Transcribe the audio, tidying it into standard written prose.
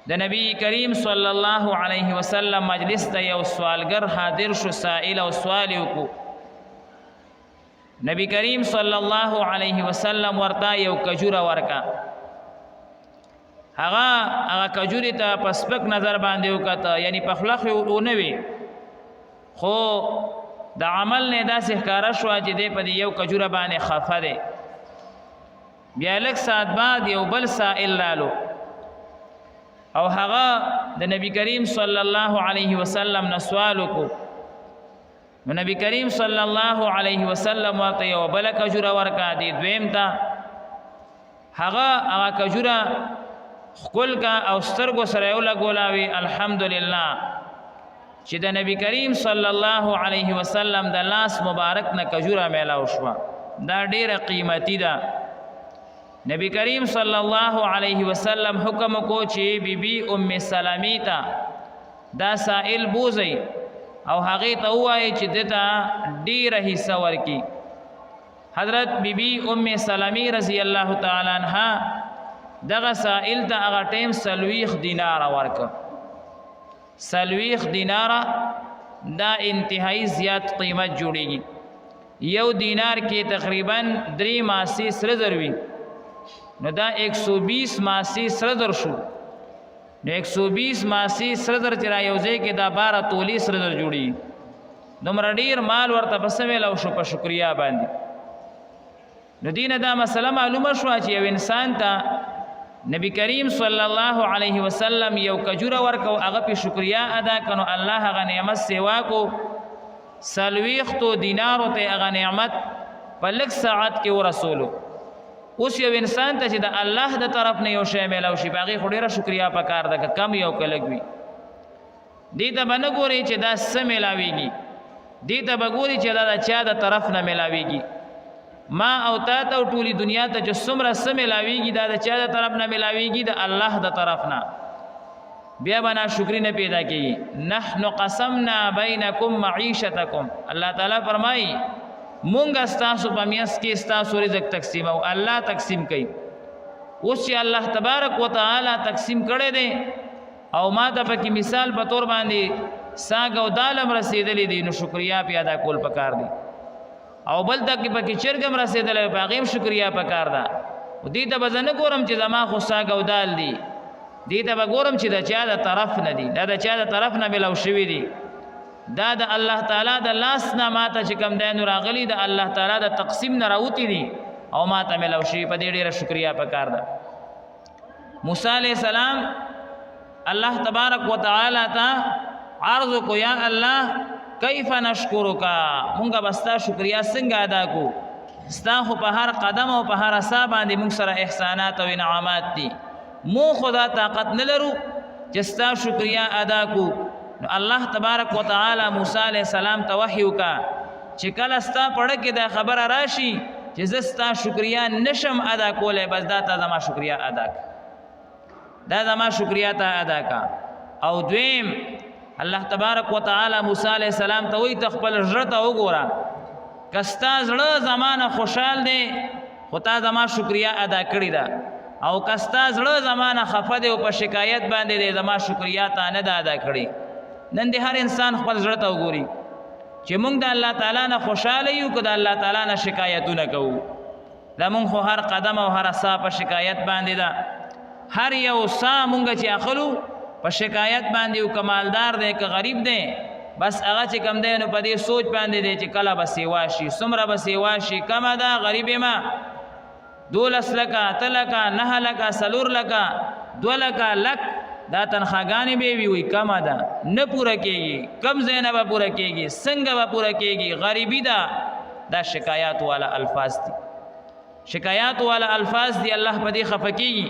د نبی کریم صلی الله علیه وسلم مجلس ته یو سوالګر حاضر شو، سائل او سوال وکړو. نبی کریم صلی الله علیه وسلم ورته یو کجوره ورکا. هغه کجوري ته په سپک نظر باندې وکړه، یعنی په خوله خو ونه وي، خو د عمل نه داسې ښکاره شوه چې دی په دې یو کجوره باندې خفه دی. بیا لږ ساعت بعد یو بل سائل رالو او هغه د نبی کریم صلی الله علیه وسلم نه سوال وکړو. نو نبی کریم صلی الله علیه وسلم ورته یو بله کجوره ورکړه. دې دویم ته هغه کجوره ښکل کا او سترګو سره یې ولګوله، وی الحمدلله چې د نبی کریم صلی الله علیه وسلم د لاس مبارک نه کجوره میلاو شوه. دا ډیره قیمتي ده. نبی کریم صلی الله علیه وسلم حکم کو چې بیبي ام سلمی ته دا سائل بوزي او هغې ته ووایي چې دته ډیره حصه ورکي. حضرت بیبي ام سلمی رضی الله تعالی عنها دغه سائل ته هغه ټیم 40 دیناره ورکه. 40 دیناره دا انتهایی زیات قیمت جوړیږي. یو دینار کې تقریبا 3 ماسی سره زر وي، نو دا 120 ماسی سره زر شو. نو 120 ماسی سره زر چې را یو ځای کې دا 12 تولې سره زر جوړي. دومره ډیر مال ورته په څه میلاو شو؟ په شکریا باندې. نو دینه دا مسله معلومه شوه چې یو انسان ته نبی کریم صلی الله علیه وسلم یو کجوره ورکو، هغه په شکریا ادا کنو، الله هغه نعمت سیوا کو. 40 دینارو ته هغه نعمت په لږ ساعت کې ورسولو. اوس یو انسان ته چې د الله د طرف نه یو شی میلاو شي، په هغې خو ډېره شکریا پکار ده، که کم یو که لږ وي. دې ته به نه ګورئ چې دا څه میلاویږي، دې ته به ګورئ چې دا د چا د طرف نه میلاویږي. ما او تا ته ټولې دنیا ته چې څومره څه میلاویږي دا د چا د طرف نه میلاویږي؟ د الله د طرف نه. بیا به ناشکري نه پیدا کېږي. نحن قسمنا بینکم معیشتکم، الله تعالی فرمایي مونږ ستاسو په میانځ کې ستاسو رزق تقسیمو، الله تقسیم کوي. اوس چې الله تبارک وتعالی تقسیم کړی دی او ما ته پکې مثال په طور باندې ساګ او دال هم رسېدلی دی، نو شکریا پې ادا کول پکار دی. او بل ته کې پکې چرګ هم رسېدلی، په هغې هم شکریا پکار ده. دې ته به زه نه ګورم چې زما خو ساګ او دال دي، دې ته به ګورم چې د چا د طرف نه دي، دا د چا د طرف نه میلاو شوي دي. دا د الله تعالی د لاس نه ماته چې کوم دی نو راغلي، د الله تعالی د تقسیم نه راوتي دي او ماته میلاو شوي. په دې ډېره شکریا پکار ده. موسی علیه السلام الله تبارک وتعالی ته عرض کو، یا الله کیف نشکرک، مونږ به ستا شکریا څنګه ادا کو؟ ستا خو په هر قدم او په هر سا باندې مونږ سره احسانات او انعامات دي، مو خدا طاقت نه لرو چې ستا شکریا ادا کو. نو الله تبارک وتعالی موسی علیہ السلام ته وحی وکړه چې کله ستا پړه کې دا خبره راشي چې زه ستا شکریا نشم ادا کولی، بس دا ته زما شکریا ادا کا، دا زما شکریا ته ادا کا. او دویم الله تبارک وتعالی موسی علیہ السلام ته وایي ته خپل زړه ته وګوره، که ستا زړه زمانه خوشحال دی خو تا زما شکریا ادا کړې ده، او که ستا زړه زمانه خفه دی او په شکایت باندې دی زما شکریا تا نه ده ادا کړې. نن دې هر انسان خپل زړه ته وګوري چې موږ د الله تعالی نه خوشحاله یو که د الله تعالی نه شکایتونه کوو. دا موږ خو هر قدم او هر سا په شکایت باندې ده. هر یو سا موږ چې اخلو په شکایت باندې، او که مالدار دی که غریب دی، بس هغه چې کم دی نو په دې سوچ باندې دی چې کله به سیوا شي، څومره به سیوا شي، کمه ده غریب ما 12 لکه 8 لکه 9 لکه 4 لکه 2 لکه لک دا تنخواګانې به وي کمه ده، نه پوره کېږي، کم ځای نه به پوره کېږي، څنګه به پوره کېږي؟ غریبي ده. دا شکایات والا الفاظ دي، شکایات والا الفاظ دي. الله په دې خفه کېږي.